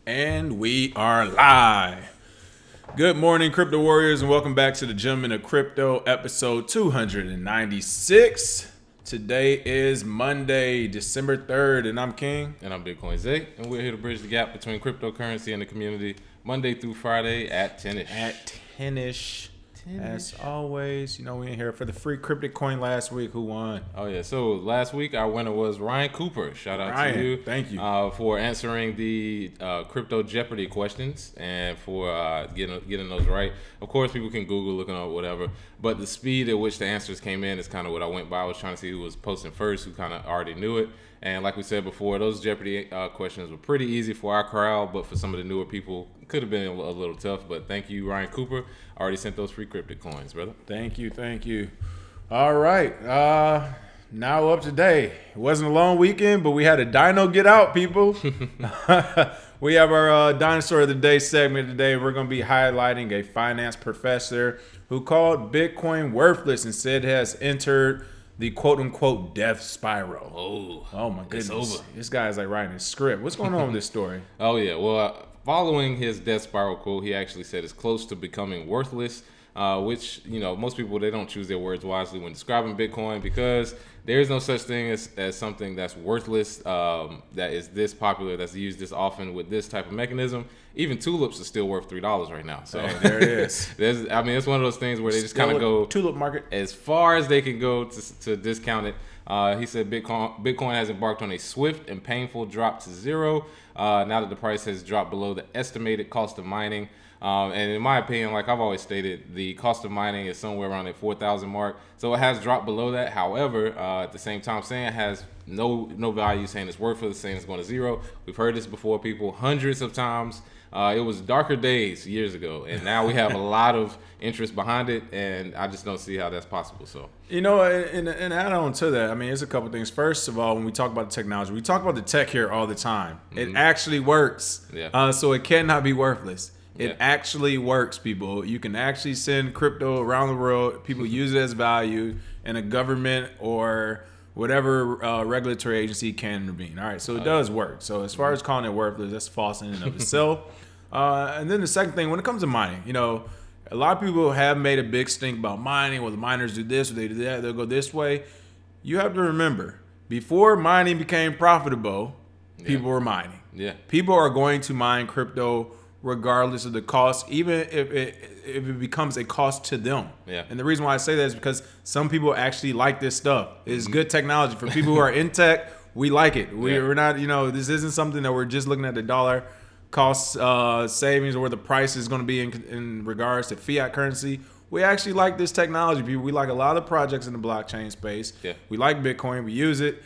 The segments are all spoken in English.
And we are live. Good morning, crypto warriors, and welcome back to the Gentlemen of Crypto, episode 296. Today is Monday, December 3rd, and I'm King. And I'm Bitcoin Zay, and we're here to bridge the gap between cryptocurrency and the community Monday through Friday at 10ish. At 10ish. As always, you know, we in here for the free cryptic coin last week. Who won? Oh, yeah. So last week, our winner was Ryan Cooper. Shout out to you. Thank you. For answering the Crypto Jeopardy questions and for getting those right. Of course, people can Google, looking up whatever. But the speed at which the answers came in is kind of what I went by. I was trying to see who was posting first, who kind of already knew it. And like we said before, those Jeopardy questions were pretty easy for our crowd, but for some of the newer people, it could have been a little tough. But thank you, Ryan Cooper. I already sent those free cryptic coins, brother. Thank you, thank you. All right, now up to date. It wasn't a long weekend, but we had a dino get out, people. We have our Dinosaur of the Day segment today. We're going to be highlighting a finance professor who called Bitcoin worthless and said it has entered the quote-unquote death spiral. Oh my goodness. It's over. This guy's like writing a script. What's going on with this story? Oh, yeah. Well, following his death spiral quote, he actually said it's close to becoming worthless, which, you know, most people, they don't choose their words wisely when describing Bitcoin because there is no such thing as something that's worthless, that is this popular, that's used this often with this type of mechanism. Even tulips are still worth $3 right now. So hey, there it is. I mean, it's one of those things where they just kind of go tulip market as far as they can go to discount it. He said Bitcoin has embarked on a swift and painful drop to zero now that the price has dropped below the estimated cost of mining. And in my opinion, like I've always stated, the cost of mining is somewhere around the 4,000 mark. So it has dropped below that. However, at the same time, saying it has no value, saying it's worthless, saying it's going to zero. We've heard this before, people, hundreds of times. It was darker days years ago, and now we have a lot of interest behind it, and I just don't see how that's possible. So, you know, and add on to that, I mean, there's a couple things. First of all, when we talk about the technology, we talk about the tech here all the time. It actually works, so it cannot be worthless. It actually works, people. You can actually send crypto around the world. People use it as value, and a government or whatever regulatory agency can intervene. All right, so it does work. So as far as calling it worthless, that's false in and of itself. And then the second thing, when it comes to mining, you know, a lot of people have made a big stink about mining. Well, the miners do this, or they do that, they'll go this way. You have to remember, before mining became profitable, people were mining. People are going to mine crypto regardless of the cost, even if it becomes a cost to them. And the reason why I say that is because some people actually like this stuff. It's good technology. For people who are in tech, we like it. We're not, you know, this isn't something that we're just looking at the dollar cost savings or where the price is going to be in regards to fiat currency. We actually like this technology, people. We like a lot of projects in the blockchain space. We like Bitcoin. We use it.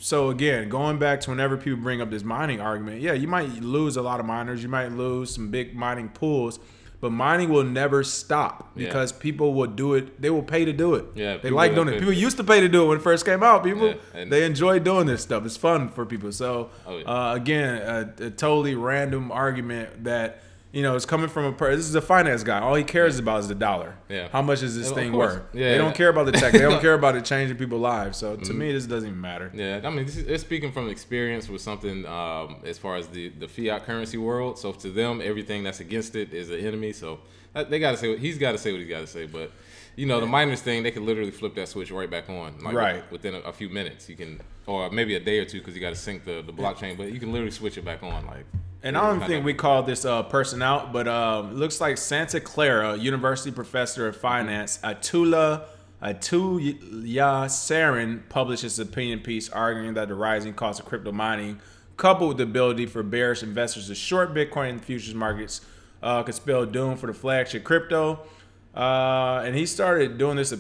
So again, going back to whenever people bring up this mining argument, you might lose a lot of miners. You might lose some big mining pools. But mining will never stop because people will do it. They will pay to do it. They like doing it. People used to pay to do it when it first came out. People, they enjoy doing this stuff. It's fun for people. So, again, a totally random argument that, you know, it's coming from this is a finance guy. All he cares about is the dollar. How much is this thing worth? They don't care about the tech. They don't care about it changing people's lives. So to me, this doesn't even matter. I mean, it's speaking from experience with something as far as the fiat currency world. So to them, everything that's against it is an enemy. So they got to say he's got to say what he's got to say. But you know, the miners thing, they can literally flip that switch right back on, like within a few minutes. You can, or maybe a day or two, because you got to sync the blockchain. But you can literally switch it back on, like. And I don't think we called this person out, but it looks like Santa Clara University professor of finance, Atula Sarin, published his opinion piece arguing that the rising cost of crypto mining, coupled with the ability for bearish investors to short Bitcoin in the futures markets, could spell doom for the flagship crypto. And he started doing this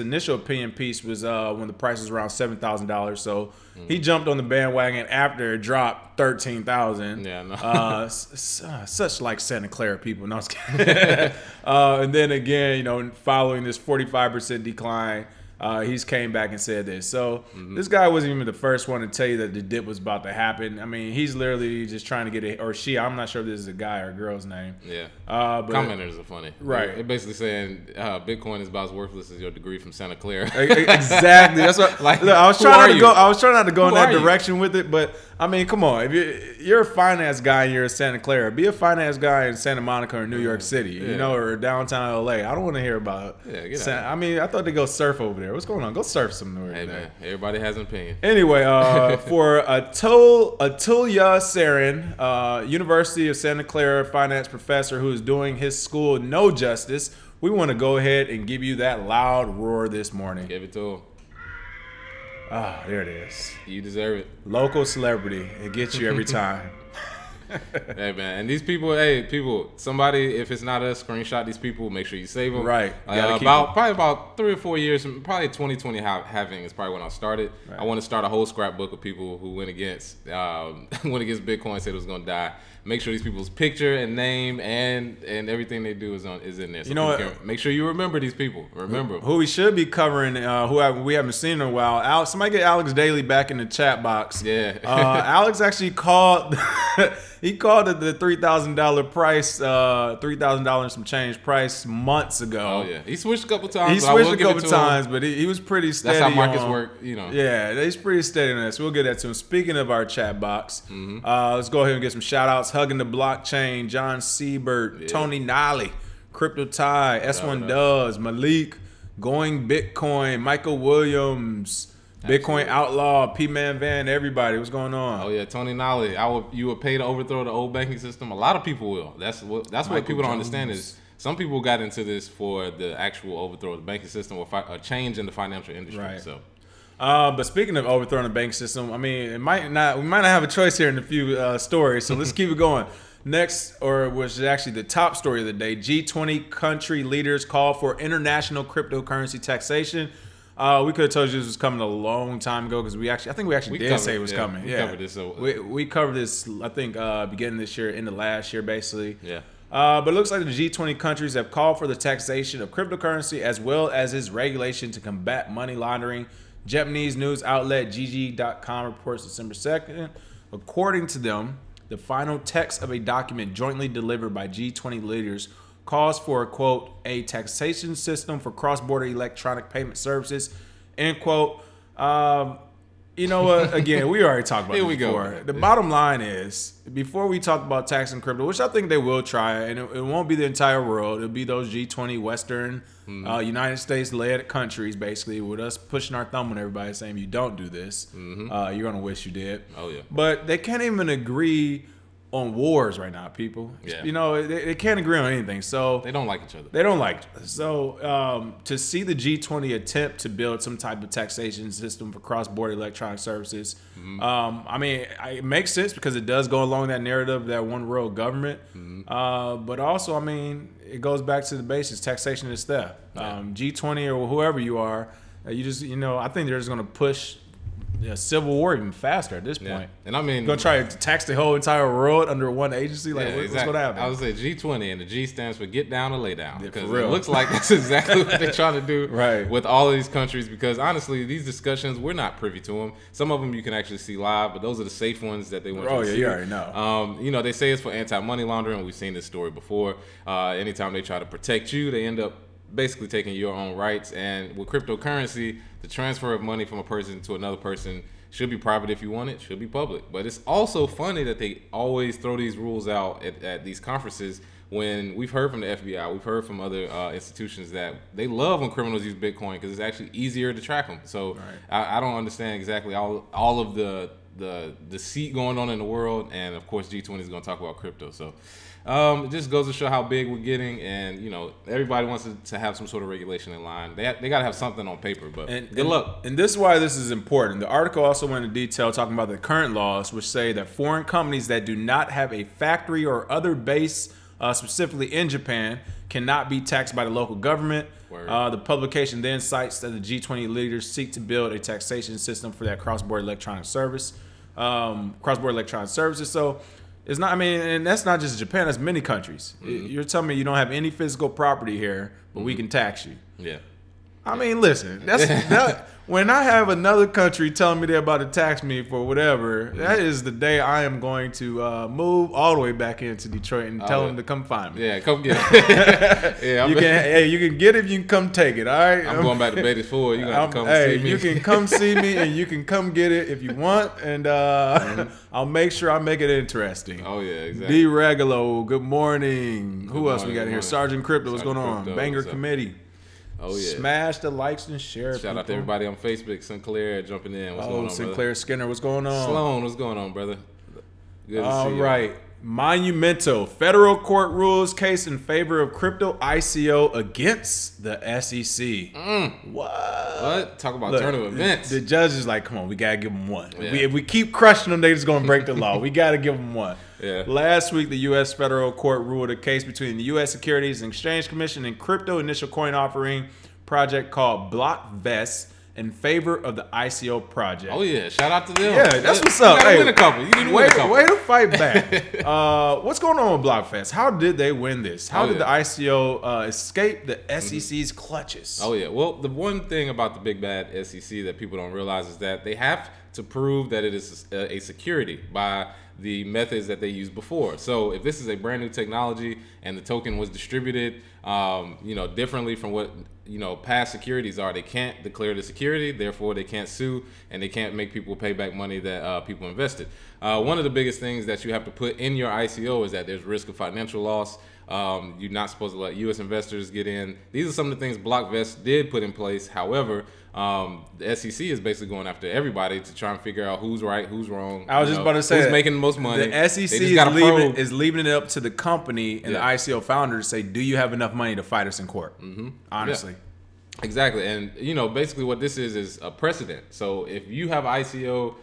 initial opinion piece was when the price was around $7,000. So he jumped on the bandwagon after it dropped $13,000. Such like Santa Clara people. No, I was kidding. And then again, you know, following this 45% decline, He's came back and said this. So this guy wasn't even the first one to tell you that the dip was about to happen. I mean, he's literally just trying to get it, or she. I'm not sure if this is a guy or a girl's name. Yeah. But commenters are funny. Right. They're basically saying Bitcoin is about as worthless as your degree from Santa Clara. Exactly. That's what. Like, look, I was trying not to go in that you? direction with it, but I mean, come on. If you're a finance guy and you're in Santa Clara, be a finance guy in Santa Monica or New York City, you know, or downtown LA. I don't want to hear about. Yeah, get out. I mean, I thought they go surf over there. What's going on? Go surf somewhere. Hey man, everybody has an opinion. Anyway, for Atulya Sarin, University of Santa Clara finance professor who is doing his school no justice, we want to go ahead and give you that loud roar this morning. Give it to him. Ah, there it is. You deserve it. Local celebrity. It gets you every time. Hey man, and these people, somebody, if it's not us, screenshot these people. Make sure you save them. Right. Probably about 3 or 4 years, probably 2020 having is probably when I started. Right. I want to start a whole scrapbook of people who went against Bitcoin, said it was going to die. Make sure these people's picture and name and everything they do is in there. So you know what? Make sure you remember these people. Remember who we should be covering. We haven't seen in a while. Somebody get Alex Daly back in the chat box. Yeah. Alex actually called. He called it the $3,000 price, $3,000 some change price months ago. Oh yeah, he switched a couple times. But he was pretty steady. That's how markets work, you know. Yeah, he's pretty steady on that. So we'll get that to him. Speaking of our chat box, let's go ahead and get some shout outs. Hugging the Blockchain, John Siebert, Tony Nolly, Crypto Ty, S1 Does, Malik, Going Bitcoin, Michael Williams, Bitcoin Outlaw, P-Man Van, everybody. What's going on? Oh yeah, Tony Nolly. You would pay to overthrow the old banking system. A lot of people will. That's what people don't understand is some people got into this for the actual overthrow of the banking system or a change in the financial industry. Right. So. But speaking of overthrowing the banking system, I mean, we might not have a choice here in a few stories. So let's keep it going. Next, which is actually the top story of the day, G20 country leaders call for international cryptocurrency taxation. We could have told you this was coming a long time ago because I think we actually did say it was coming. We covered this. We covered this, I think, beginning this year, into last year, basically. Yeah. But it looks like the G20 countries have called for the taxation of cryptocurrency as well as its regulation to combat money laundering. Japanese news outlet GG.com reports December 2nd. According to them, the final text of a document jointly delivered by G20 leaders calls for, quote, a taxation system for cross-border electronic payment services, end quote. You know what? Again, we already talked about this before. The bottom line is, before we talk about taxing crypto, which I think they will try, and it won't be the entire world. It'll be those G20 Western, United States-led countries, basically, with us pushing our thumb on everybody saying, if you don't do this, you're going to wish you did. Oh, yeah. But they can't even agree on wars right now, people. Yeah. You know, they can't agree on anything. So they don't like each other. They don't like each other. So to see the G20 attempt to build some type of taxation system for cross-border electronic services, I mean, it makes sense because it does go along that narrative of that one world government. But also, I mean, it goes back to the basics. Taxation is theft. G20 or whoever you are, you just, I think they're just going to push civil war even faster at this point. And I mean, gonna try to tax the whole entire world under one agency. Like, what's gonna happen? I would say G20, and the G stands for get down or lay down, because it looks like that's exactly what they're trying to do with all of these countries. Because honestly, these discussions, we're not privy to them. Some of them you can actually see live, but those are the safe ones that they want you to see. You already know. They say it's for anti-money laundering. We've seen this story before. Anytime they try to protect you, they end up basically taking your own rights. And with cryptocurrency, the transfer of money from a person to another person should be private if you want it, should be public. But it's also funny that they always throw these rules out at these conferences when we've heard from the FBI, we've heard from other institutions that they love when criminals use Bitcoin because it's actually easier to track them. So I don't understand exactly all of the deceit going on in the world. And of course, G20 is going to talk about crypto. So it just goes to show how big we're getting, and everybody wants to have some sort of regulation in line. They got to have something on paper, but good luck. And this is why this is important. The article also went into detail talking about the current laws, which say that foreign companies that do not have a factory or other base, specifically in Japan, cannot be taxed by the local government. The publication then cites that the G20 leaders seek to build a taxation system for that cross-border electronic service, So it's not, I mean, and that's not just Japan, that's many countries. You're telling me you don't have any physical property here, but we can tax you. Yeah. I mean, listen, when I have another country telling me they're about to tax me for whatever, that is the day I am going to move all the way back into Detroit and tell them to come find me. Yeah, come get it. You can get it if you can come take it, all right? I'm going back to Beatties Ford. You got to come see me. You can come see me and you can come get it if you want, and I'll make sure I make it interesting. Oh, yeah, exactly. D. Regulo, good morning. Who else we got here? Sergeant Crypto, what's going on? Banger Committee. Oh, yeah. Smash the likes and share. Shout out to everybody on Facebook. Sinclair jumping in. What's going on, Sinclair brother? Skinner, what's going on? Sloan, what's going on, brother? Good to see All you. right. Monumental. Federal court rules case in favor of crypto ICO against the SEC. What? Talk about turn of events. The judge is like, come on, we got to give them one. Yeah. If we keep crushing them, they just going to break the law. We got to give them one. Yeah. Last week, the U.S. federal court ruled a case between the U.S. Securities and Exchange Commission and crypto initial coin offering project called BlockVest in favor of the ICO project. Oh, yeah. Shout out to them. Yeah, that's what's up. You gotta win a couple. You need to win a couple. Way to fight back. What's going on with BlockVest? How did they win this? How did the ICO escape the SEC's clutches? Oh, yeah. Well, the one thing about the big bad SEC that people don't realize is that they have to prove that it is a security by the methods that they used before. So if this is a brand new technology and the token was distributed, differently from what past securities are, they can't declare the security. Therefore, they can't sue and they can't make people pay back money that people invested. One of the biggest things that you have to put in your ICO is that there's risk of financial loss. You're not supposed to let U.S. investors get in. These are some of the things BlockVest did put in place. However, the SEC is basically going after everybody to try and figure out who's right, who's wrong. I was just about to say, who's making the most money. The SEC is leaving it up to the company and the ICO founder to say, do you have enough money to fight us in court? Honestly. Yeah. Exactly. And, basically what this is a precedent. So if you have ICO,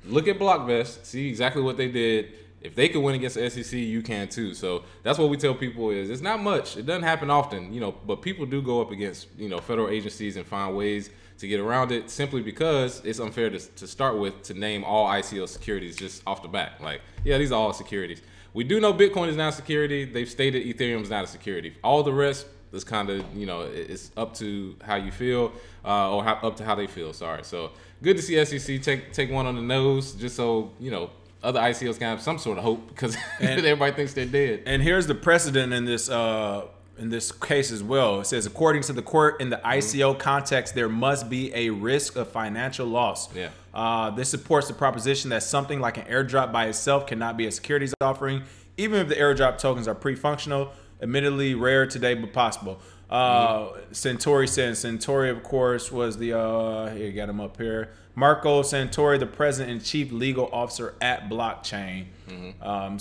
look at BlockVest, see exactly what they did. If they can win against the SEC, you can too. So that's what we tell people is it's not much. It doesn't happen often, but people do go up against, federal agencies and find ways to get around it simply because it's unfair to start with to name all ICO securities just off the bat. Like, yeah, these are all securities. We do know Bitcoin is not a security. They've stated Ethereum is not a security. All the rest is kind of, it's up to how you feel or up to how they feel. Sorry. So good to see SEC take one on the nose just so, other ICOs can have some sort of hope because everybody thinks they're dead. And here's the precedent in this case as well. It says, according to the court, in the ICO context, there must be a risk of financial loss. Yeah. This supports the proposition that something like an airdrop by itself cannot be a securities offering, even if the airdrop tokens are pre-functional, admittedly rare today, but possible. Santori said, Santori, of course, was the, here, you got him up here. Marco Santori, the president and chief legal officer at Blockchain.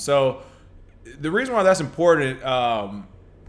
So the reason why that's important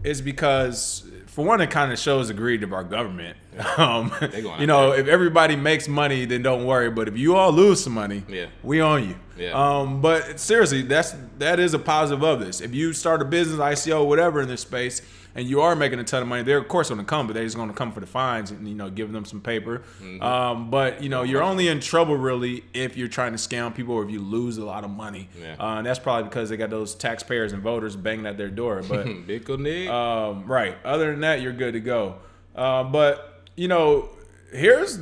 is because, for one, it kind of shows the greed of our government. If everybody makes money, then don't worry. But if you all lose some money, we own you. Yeah. But seriously, that is a positive of this. If you start a business, ICO, whatever in this space, and you are making a ton of money, they're of course going to come, but they're just going to come for the fines and giving them some paper. But you're only in trouble really if you're trying to scam people or if you lose a lot of money. And that's probably because they got those taxpayers and voters banging at their door. But right. Other than that, you're good to go. But here's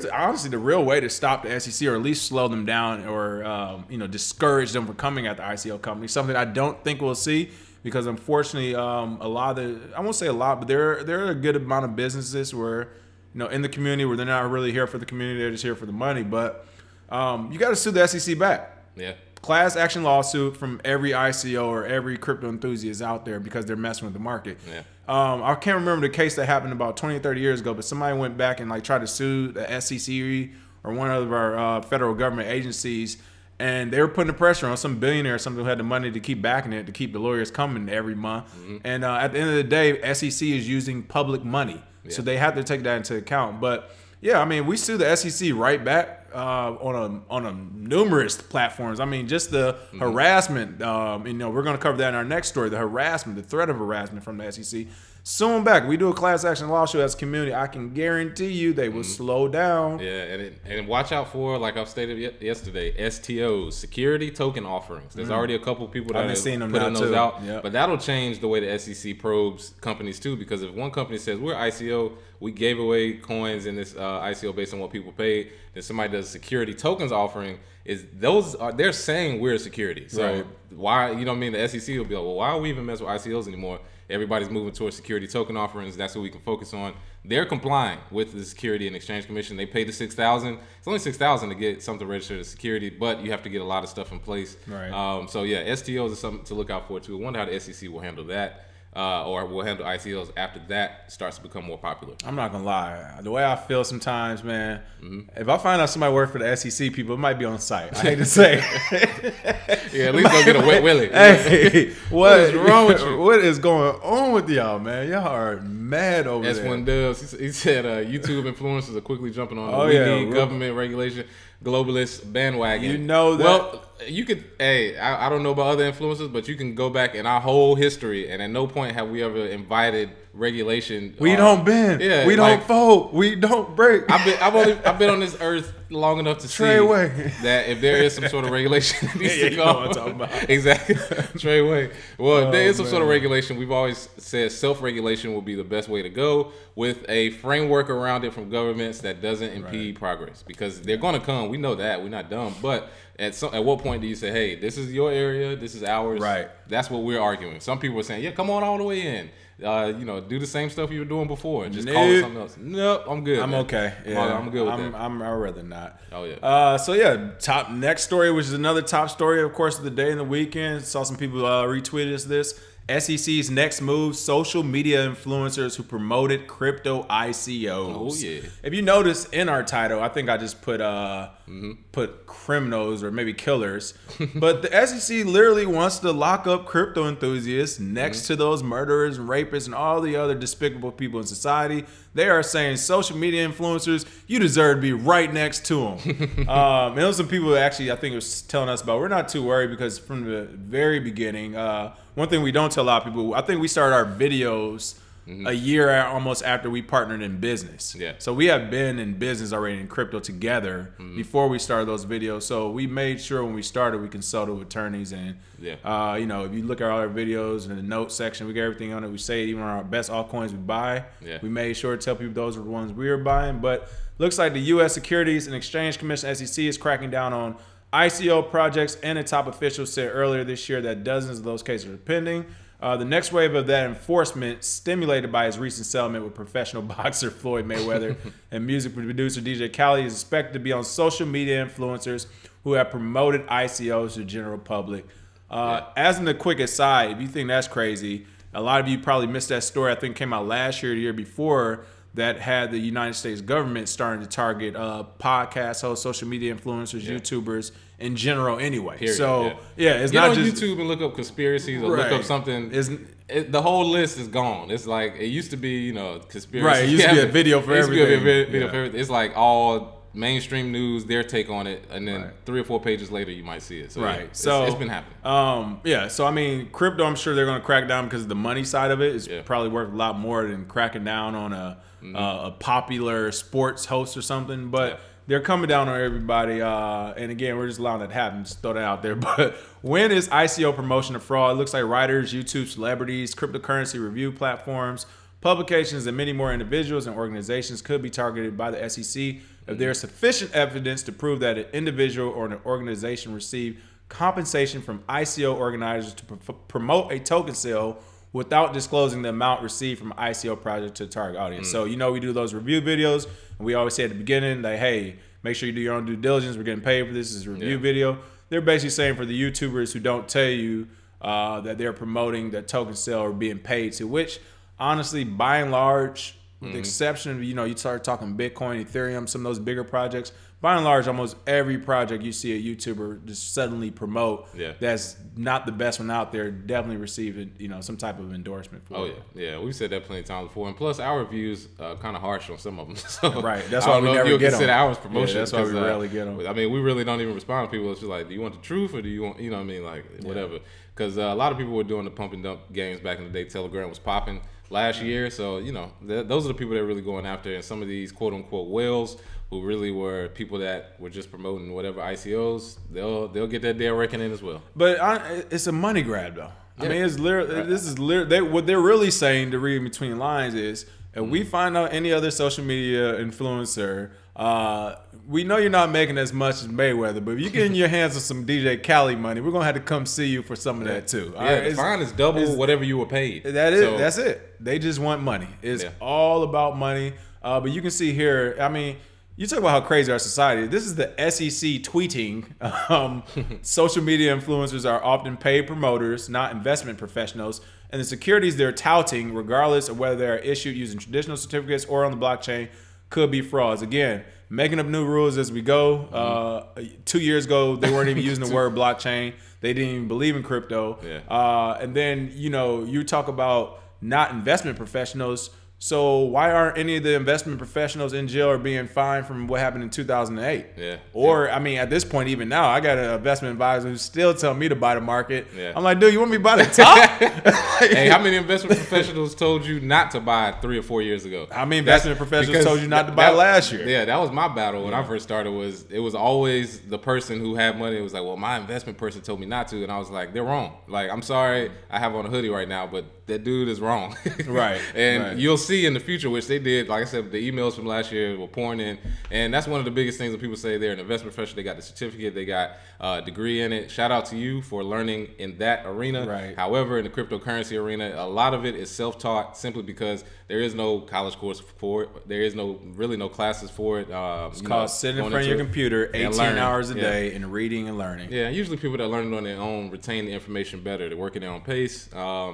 honestly the real way to stop the SEC, or at least slow them down, or discourage them from coming at the ICO company. Something I don't think we'll see, because unfortunately, a lot of I won't say a lot, but there are a good amount of businesses where in the community where they're not really here for the community, they're just here for the money. But you got to sue the SEC back. Yeah. Class action lawsuit from every ICO or every crypto enthusiast out there because they're messing with the market. Yeah. I can't remember the case that happened about 20 or 30 years ago, but somebody went back and tried to sue the SEC or one of our federal government agencies, and they were putting the pressure on some billionaire or something who had the money to keep backing it, to keep the lawyers coming every month. And at the end of the day, SEC is using public money, so they have to take that into account. But yeah, I mean, we sue the SEC right back on numerous platforms. I mean, just the harassment. We're going to cover that in our next story. The harassment, the threat of harassment from the SEC. soon back. We do a class action lawsuit as a community. I can guarantee you they will slow down. Yeah, and watch out for, like I've stated yesterday, STOs, security token offerings. There's already a couple people that have putting those out. Yep. But that'll change the way the SEC probes companies too, because if one company says we're ICO, we gave away coins in this ICO based on what people paid, then somebody does security tokens offering, they're saying we're a security. So why, you know what I mean? The SEC will be like, well, why are we even mess with ICOs anymore? Everybody's moving towards security token offerings. That's what we can focus on. They're complying with the Security and Exchange Commission. They paid the $6,000. It's only $6,000 to get something registered as security, but you have to get a lot of stuff in place. Right. So yeah, STOs is something to look out for too. I wonder how the SEC will handle that. Or we'll handle ICOs after that starts to become more popular. I'm not gonna lie. The way I feel sometimes, man, if I find out somebody works for the SEC, people, it might be on site. I hate to say. Yeah, at least go get a wet willy. Hey, what is wrong with you? What is going on with y'all, man? Y'all are mad over there. That's one does. He said YouTube influencers are quickly jumping on the need government regulation, globalist bandwagon. You know that. Well, you could, I don't know about other influencers, but you can go back in our whole history, and at no point have we ever invited regulation. We don't bend. Yeah, we don't fold. We don't break. I've been on this earth long enough to see that if there is some sort of regulation that needs to go. You know what I'm talking about. Exactly. Trey Way. Well, if there is some sort of regulation, we've always said self-regulation will be the best way to go, with a framework around it from governments that doesn't impede progress, because they're going to come. We know that. We're not dumb. But at what point do you say, hey, this is your area, this is ours? Right. That's what we're arguing. Some people are saying, yeah, come on all the way in. Do the same stuff you were doing before and just call it something else. Nope, I'm good. I'm okay. Yeah, I'm good with that. I'd rather not. Oh yeah. So yeah, next story, which is another top story, of course, of the day and the weekend. Saw some people retweeted this. SEC's next move: social media influencers who promoted crypto ICOs. Oh yeah. If you notice in our title, I think I just put criminals or maybe killers, but the SEC literally wants to lock up crypto enthusiasts next to those murderers and rapists and all the other despicable people in society. They are saying social media influencers, you deserve to be right next to them. And there was some people that actually, I think, was telling us about, we're not too worried because from the very beginning, one thing we don't tell a lot of people, I think we started our videos a year almost after we partnered in business. Yeah. So we have been in business already in crypto together before we started those videos. So we made sure when we started we consulted with attorneys, and if you look at all our videos in the notes section, we got everything on it. We say even on our best altcoins we buy, we made sure to tell people those are the ones we were buying. But looks like the U.S. Securities and Exchange Commission (SEC) is cracking down on ICO projects, and a top official said earlier this year that dozens of those cases are pending. The next wave of that enforcement, stimulated by his recent settlement with professional boxer Floyd Mayweather and music producer DJ Khaled, is expected to be on social media influencers who have promoted ICOs to the general public. As in the quick aside, if you think that's crazy, a lot of you probably missed that story. I think came out last year, the year before, that had the United States government starting to target podcast hosts, social media influencers, YouTubers in general anyway. Period, so, it's Get not on just YouTube and look up conspiracies or look up something. The whole list is gone. It's like, it used to be, conspiracy. Right, it used to be a video for everything. For everything. It's like all mainstream news, their take on it, and then 3 or 4 pages later you might see it. So it's been happening. So I mean, crypto, I'm sure they're going to crack down because the money side of it is probably worth a lot more than cracking down on a popular sports host or something. But they're coming down on everybody. And again, we're just allowing that to happen. Just throw that out there. But when is ICO promotion a fraud? It looks like writers, YouTube celebrities, cryptocurrency review platforms, publications, and many more individuals and organizations could be targeted by the SEC if there is sufficient evidence to prove that an individual or an organization received compensation from ICO organizers to promote a token sale without disclosing the amount received from ICO project to the target audience. So, we do those review videos, and we always say at the beginning that, hey, make sure you do your own due diligence. We're getting paid for this. This is a review video. They're basically saying for the YouTubers who don't tell you that they're promoting the token sale or being paid to, which honestly, by and large, with the exception of, you start talking Bitcoin, Ethereum, some of those bigger projects, by and large, almost every project you see a YouTuber just suddenly promote that's not the best one out there definitely received, some type of endorsement for it. Yeah. We've said that plenty of times before. And plus, our reviews kind of harsh on some of them. So right. That's why we never get them. Ours promotion. That's why we rarely get them. I mean, we really don't even respond to people. It's just like, do you want the truth or do you want, whatever. Because a lot of people were doing the pump and dump games back in the day. Telegram was popping. last year. So, you know, those are the people that are really going after. And some of these quote unquote whales who really were people that were just promoting whatever ICOs, they'll get that day of reckoning as well. But it's a money grab though. Yeah. I mean, it's literally this is literally what they're really saying to read between lines is if we find out any other social media influencer, we know you're not making as much as Mayweather, but if you get in your hands on some DJ Khaled money, we're gonna have to come see you for some of that too. The fine is double whatever you were paid. That's it. They just want money. It's all about money. But you can see here, I mean, you talk about how crazy our society is. This is the SEC tweeting. Social media influencers are often paid promoters, not investment professionals. And the securities they're touting, regardless of whether they're issued using traditional certificates or on the blockchain, could be frauds. Again, making up new rules as we go. 2 years ago, they weren't even using the word blockchain. They didn't even believe in crypto. And then, you know, you talk about not investment professionals. So why aren't any of the investment professionals in jail or being fined from what happened in 2008? Or, I mean, at this point, even now, I got an investment advisor who still telling me to buy the market. I'm like, dude, you want me to buy the top? Hey, how many investment professionals told you not to buy 3 or 4 years ago? How many investment professionals told you not to buy last year? Yeah, that was my battle when I first started. It was always the person who had money. It was like, well, my investment person told me not to. And I was like, they're wrong. Like, I'm sorry I have on a hoodie right now, but that dude is wrong. And you'll see in the future, which they did, like I said, the emails from last year were pouring in, and that's one of the biggest things that people say they're an investment professional. They got the certificate, they got a degree in it. Shout out to you for learning in that arena. However, in the cryptocurrency arena, a lot of it is self-taught simply because there is no college course for it. There is really no classes for it. It's called sitting in front of your computer 18 hours a day and reading and learning. Yeah, usually people that learn it on their own retain the information better. They work at their own pace.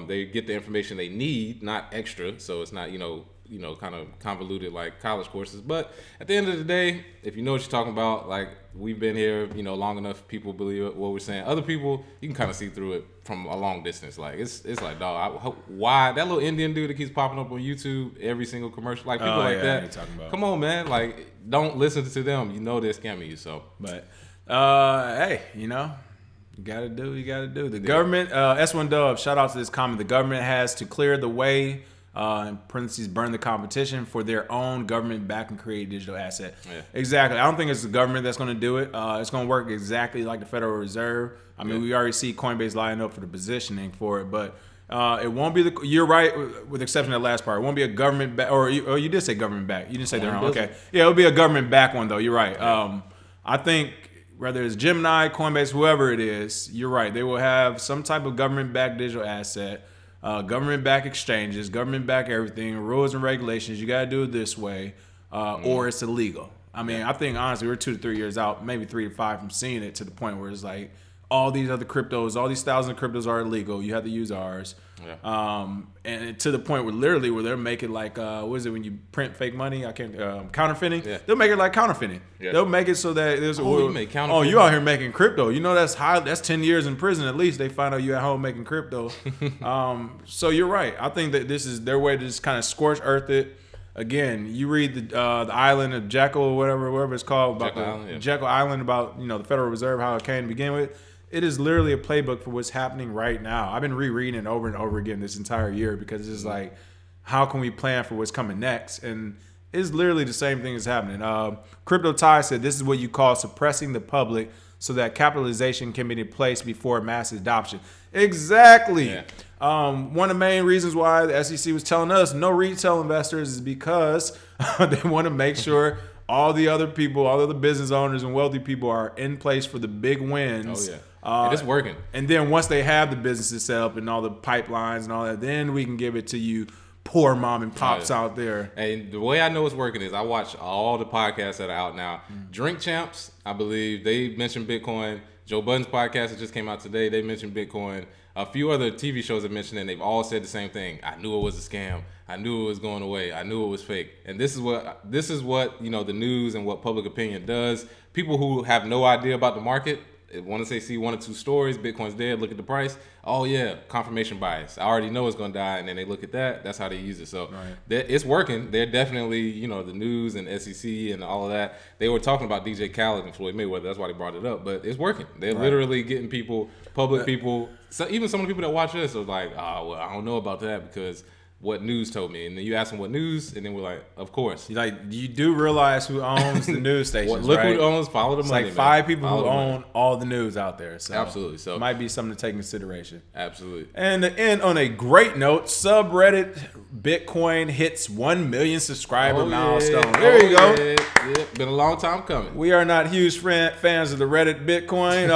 They get the information they need, not extra. So it's not, you know, kind of convoluted like college courses. But at the end of the day, if you know what you're talking about, like we've been here, you know, long enough, people believe what we're saying. Other people, you can kind of see through it from a long distance. Like it's like, dog, why that little Indian dude that keeps popping up on YouTube, every single commercial, like people like that. Come on, man, like don't listen to them. You know they're scamming you. So, but hey, you know. You gotta do. The government, S1 Dub, shout out to this comment. The government has to clear the way, in parentheses, burn the competition for their own government back and create digital asset. Exactly. I don't think it's the government that's going to do it. It's going to work exactly like the Federal Reserve. I mean, we already see Coinbase lining up for the positioning for it, but it won't be you're right, with the exception of the last part. It won't be a government back, or you did say government back. You didn't say they're wrong. Okay. Yeah, it'll be a government back one though. You're right. I think whether it's Gemini, Coinbase, whoever it is, you're right. They will have some type of government-backed digital asset, government-backed exchanges, government-backed everything, rules and regulations. You got to do it this way, or it's illegal. I mean, I think, honestly, we're 2 to 3 years out, maybe 3 to 5 from seeing it to the point where it's like all these other cryptos, all these thousands of cryptos are illegal. You have to use ours. And to the point where literally where they're making like, what is it when you print fake money? I can't, counterfeiting. They'll make it like counterfeiting. They'll make it so that there's you out here making crypto. You know, that's 10 years in prison at least. They find out you at home making crypto. So you're right. I think that this is their way to just kind of scorch earth it. Again, you read the island of Jekyll or whatever it's called, about Jekyll Island, about, you know, the Federal Reserve, how it came to begin with. It is literally a playbook for what's happening right now. I've been rereading it over and over again this entire year because it's like, how can we plan for what's coming next? And it's literally the same thing that's happening. Crypto Ty said this is what you call suppressing the public so that capitalization can be in place before mass adoption. Exactly. One of the main reasons why the SEC was telling us no retail investors is because they want to make sure all the other people, all the other business owners and wealthy people are in place for the big wins. And it's working. And then once they have the businesses set up and all the pipelines and all that, then we can give it to you poor mom and pops out there. And the way I know it's working is I watch all the podcasts that are out now. Drink Champs, I believe, they mentioned Bitcoin. Joe Budden's podcast that just came out today, they mentioned Bitcoin. A few other TV shows have mentioned it, and they've all said the same thing. I knew it was a scam. I knew it was going away. I knew it was fake. And this is what you know, the news and what public opinion does. People who have no idea about the market, once they see 1 or 2 stories, Bitcoin's dead, look at the price. Oh yeah, confirmation bias. I already know it's going to die, and then they look at that. That's how they use it. So it's working. They're definitely, you know, the news and SEC and all of that. They were talking about DJ Khaled and Floyd Mayweather. That's why they brought it up. But it's working. They're literally getting people, public people. So even some of the people that watch us are like, oh well, I don't know about that because what news told me. And then you ask them what news, and then we're like, of course. Like, you do realize who owns the news stations, Look right? Who owns, follow the money, like 5 people who own all the news out there. So absolutely. So it might be something to take into consideration. Absolutely. And to end on a great note, subreddit Bitcoin hits 1 million subscriber milestone. There you go. Yeah. Been a long time coming. We are not huge fans of the Reddit Bitcoin,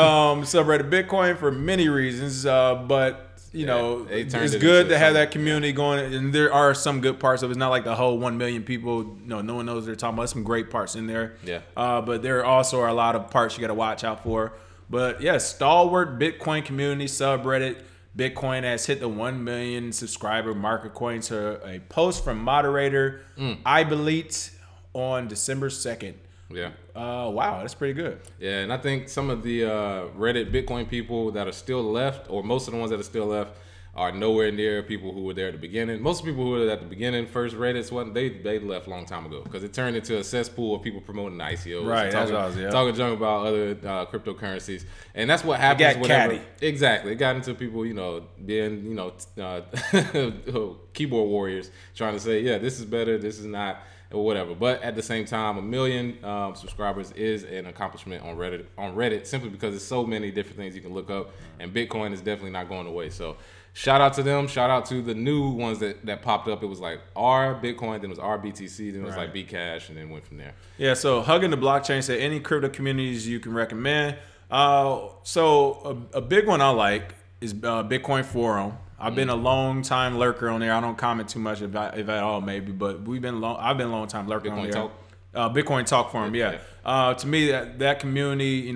subreddit Bitcoin for many reasons, but you know, it's good to have that community going, and there are some good parts of it. It's not like the whole 1 million people, no one knows what they're talking about. There's some great parts in there. Yeah. But there also are a lot of parts you got to watch out for. But yeah, stalwart Bitcoin community subreddit Bitcoin has hit the 1 million subscriber mark according to a post from moderator iBelite on December 2nd. Yeah. Wow, that's pretty good. Yeah, and I think some of the Reddit Bitcoin people that are still left, or most of the ones that are still left, are nowhere near people who were there at the beginning. Most people who were at the beginning, first Reddit's one, they left a long time ago because it turned into a cesspool of people promoting the ICOs, right? Talking junk about other cryptocurrencies, and that's what happens. Whenever, exactly, it got into people, being keyboard warriors trying to say, yeah, this is better, this is not, or whatever. But at the same time, 1 million subscribers is an accomplishment on Reddit simply because there's so many different things you can look up, and Bitcoin is definitely not going away. So shout out to them. Shout out to the new ones that popped up. It was like R Bitcoin, then it was R BTC, then it was like Bcash, and then went from there. Yeah, so Hugging the Blockchain said, any crypto communities you can recommend? So a big one I like is Bitcoin Forum. I've been a long time lurker on there. I don't comment too much if at all, maybe, but I've been a long time lurker on there. Bitcoin Talk Forum, yeah. To me, that community,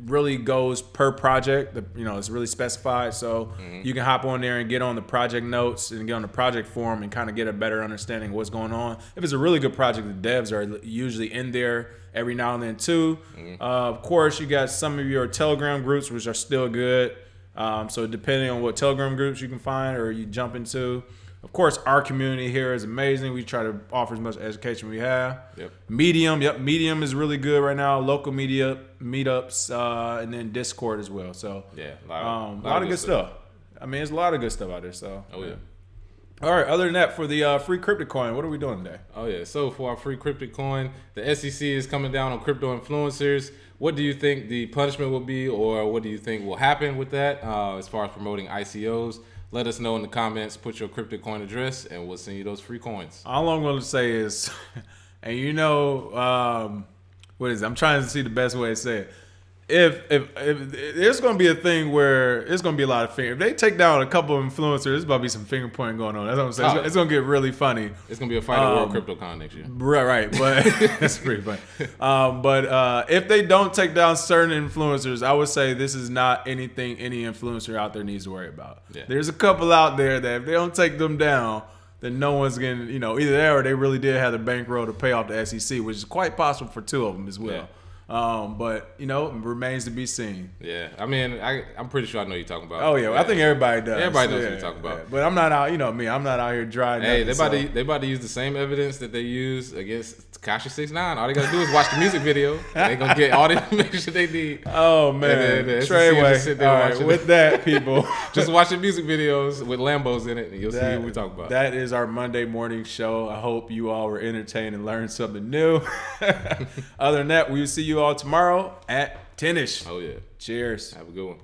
really goes per project. It's really specified, so you can hop on there and get on the project notes and get on the project forum and kind of get a better understanding of what's going on. If it's a really good project, the devs are usually in there every now and then too. Of course, you got some of your Telegram groups, which are still good. So depending on what Telegram groups you can find or you jump into. Of course, our community here is amazing. We try to offer as much education we have. Medium, Medium is really good right now. Local media, meetups, and then Discord as well. So yeah, a lot of good stuff. I mean, there's a lot of good stuff out there. So yeah. All right. Other than that, for the free crypto coin, what are we doing today? Oh yeah. So for our free crypto coin, the SEC is coming down on crypto influencers. What do you think the punishment will be, or what do you think will happen with that as far as promoting ICOs? Let us know in the comments. Put your crypto coin address, and we'll send you those free coins. All I'm going to say is, and what is it? I'm trying to see the best way to say it. If there's going to be a thing where it's going to be a lot of finger. If they take down a couple of influencers, there's about to be some finger pointing going on. That's what I'm saying. It's going to get really funny. It's going to be a fight at World CryptoCon next year. Right. But that's pretty funny. But if they don't take down certain influencers, I would say this is not anything any influencer out there needs to worry about. Yeah. There's a couple out there that if they don't take them down, then no one's getting, either there or they really did have the bankroll to pay off the SEC, which is quite possible for 2 of them as well. Yeah. But it remains to be seen. Yeah, I mean, I'm pretty sure I know what you're talking about. Oh yeah, I think everybody does. Everybody knows what you're talking about. Yeah. But I'm not out. Me, I'm not out here drying. Hey, they about to use the same evidence that they use against Tekashi 6ix9ine. All they gotta do is watch the music video. They gonna get all the information they need. Oh man, Treyway. All right, with that, people, just watch the music videos with Lambos in it, and you'll see what we're talking about. That is our Monday morning show. I hope you all were entertained and learned something new. Other than that, we will see you all tomorrow at 10ish. Oh yeah. Cheers. Have a good one.